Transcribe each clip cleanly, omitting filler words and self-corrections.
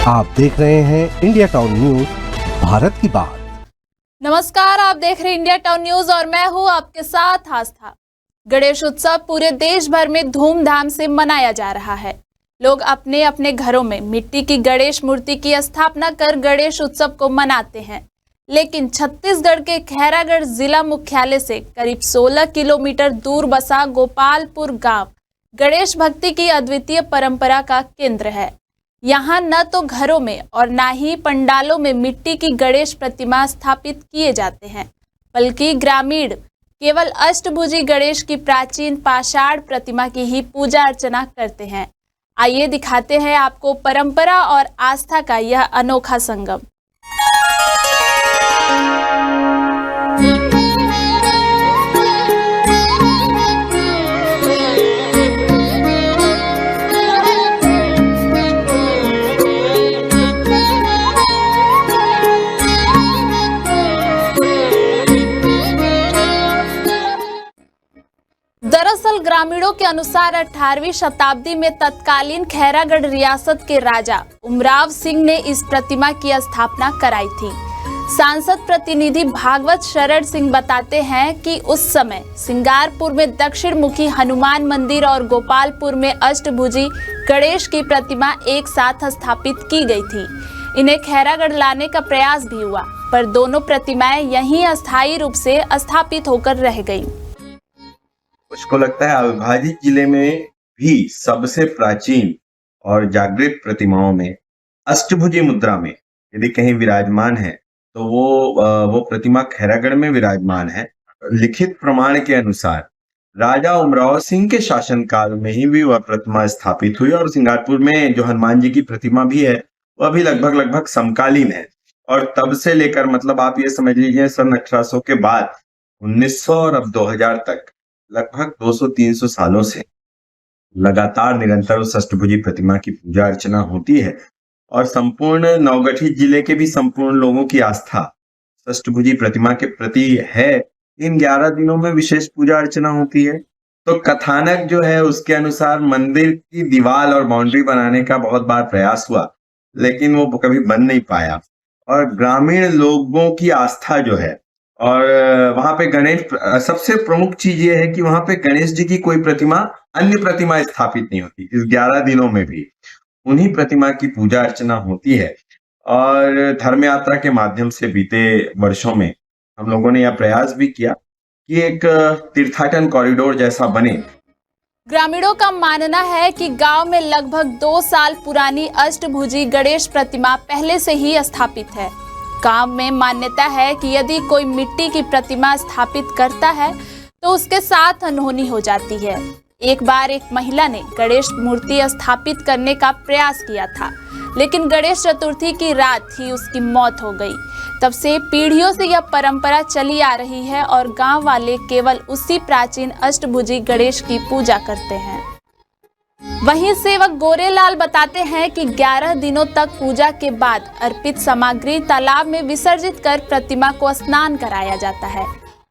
आप देख रहे हैं इंडिया टाउन न्यूज, भारत की बात। नमस्कार, आप देख रहे हैं इंडिया टाउन न्यूज और मैं हूं आपके साथ आस्था। गणेश उत्सव पूरे देश भर में धूमधाम से मनाया जा रहा है। लोग अपने अपने घरों में मिट्टी की गणेश मूर्ति की स्थापना कर गणेश उत्सव को मनाते हैं। लेकिन छत्तीसगढ़ के खैरागढ़ जिला मुख्यालय से करीब 16 किलोमीटर दूर बसा गोपालपुर गांव गणेश भक्ति की अद्वितीय परंपरा का केंद्र है। यहाँ न तो घरों में और न ही पंडालों में मिट्टी की गणेश प्रतिमा स्थापित किए जाते हैं, बल्कि ग्रामीण केवल अष्टभुजी गणेश की प्राचीन पाषाण प्रतिमा की ही पूजा अर्चना करते हैं। आइए दिखाते हैं आपको परंपरा और आस्था का यह अनोखा संगम। दरअसल ग्रामीणों के अनुसार 18वीं शताब्दी में तत्कालीन खैरागढ़ रियासत के राजा उमराव सिंह ने इस प्रतिमा की स्थापना कराई थी। सांसद प्रतिनिधि भागवत शरण सिंह बताते हैं कि उस समय सिंगारपुर में दक्षिण मुखी हनुमान मंदिर और गोपालपुर में अष्टभुजी गणेश की प्रतिमा एक साथ स्थापित की गई थी। इन्हें खैरागढ़ लाने का प्रयास भी हुआ, पर दोनों प्रतिमाएं यहीं अस्थायी रूप से स्थापित होकर रह गईं। उसको लगता है अविभाजित जिले में भी सबसे प्राचीन और जागृत प्रतिमाओं में अष्टभुजी मुद्रा में यदि कहीं विराजमान है तो वो प्रतिमा खैरागढ़ में विराजमान है। लिखित प्रमाण के अनुसार राजा उमराव सिंह के शासनकाल में ही भी वह प्रतिमा स्थापित हुई और सिंगारपुर में जो हनुमान जी की प्रतिमा भी है वह भी लगभग समकालीन है। और तब से लेकर मतलब आप ये समझ लीजिए सन 1800 के बाद 1900 और अब 2000 तक लगभग 200-300 सालों से लगातार निरंतर उस अष्टभुजी प्रतिमा की पूजा अर्चना होती है और संपूर्ण नवगठित जिले के भी संपूर्ण लोगों की आस्था अष्टभुजी प्रतिमा के प्रति है। इन 11 दिनों में विशेष पूजा अर्चना होती है। तो कथानक जो है उसके अनुसार मंदिर की दीवार और बाउंड्री बनाने का बहुत बार प्रयास हुआ, लेकिन वो कभी बन नहीं पाया। और ग्रामीण लोगों की आस्था जो है और वहां पे गणेश, सबसे प्रमुख चीज ये है कि वहां पे गणेश जी की कोई प्रतिमा अन्य प्रतिमा स्थापित नहीं होती। इस 11 दिनों में भी उन्हीं प्रतिमा की पूजा अर्चना होती है। और धर्म यात्रा के माध्यम से बीते वर्षों में हम लोगों ने यह प्रयास भी किया कि एक तीर्थाटन कॉरिडोर जैसा बने। ग्रामीणों का मानना है कि गांव में लगभग 2 साल पुरानी अष्टभुजी गणेश प्रतिमा पहले से ही स्थापित है। गांव में मान्यता है कि यदि कोई मिट्टी की प्रतिमा स्थापित करता है तो उसके साथ अनहोनी हो जाती है। एक बार एक महिला ने गणेश मूर्ति स्थापित करने का प्रयास किया था, लेकिन गणेश चतुर्थी की रात ही उसकी मौत हो गई। तब से पीढ़ियों से यह परंपरा चली आ रही है और गांव वाले केवल उसी प्राचीन अष्टभुजी गणेश की पूजा करते हैं। वहीं सेवक गोरेलाल बताते हैं कि 11 दिनों तक पूजा के बाद अर्पित सामग्री तालाब में विसर्जित कर प्रतिमा को स्नान कराया जाता है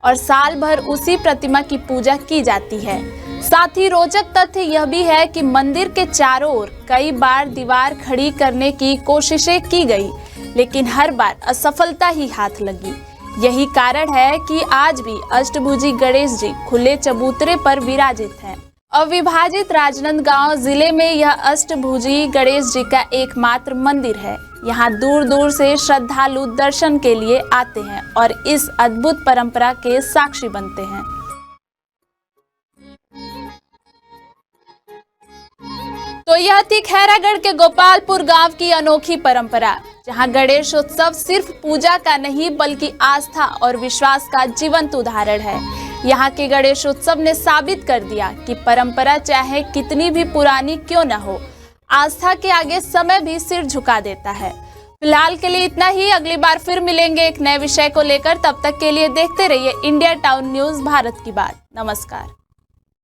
और साल भर उसी प्रतिमा की पूजा की जाती है। साथ ही रोचक तथ्य यह भी है कि मंदिर के चारों ओर कई बार दीवार खड़ी करने की कोशिशें की गई, लेकिन हर बार असफलता ही हाथ लगी। यही कारण है कि आज भी अष्टभुजी गणेश जी खुले चबूतरे पर विराजित हैं। अविभाजित राजनांदगांव जिले में यह अष्टभुजी गणेश जी का एकमात्र मंदिर है। यहाँ दूर दूर से श्रद्धालु दर्शन के लिए आते हैं और इस अद्भुत परंपरा के साक्षी बनते हैं। तो यह थी खैरागढ़ के गोपालपुर गांव की अनोखी परंपरा, जहां गणेश उत्सव सिर्फ पूजा का नहीं बल्कि आस्था और विश्वास का जीवंत उदाहरण है। यहाँ के गणेश उत्सव ने साबित कर दिया कि परंपरा चाहे कितनी भी पुरानी क्यों न हो, आस्था के आगे समय भी सिर झुका देता है। फिलहाल के लिए इतना ही। अगली बार फिर मिलेंगे एक नए विषय को लेकर। तब तक के लिए देखते रहिए इंडिया टाउन न्यूज, भारत की बात। नमस्कार।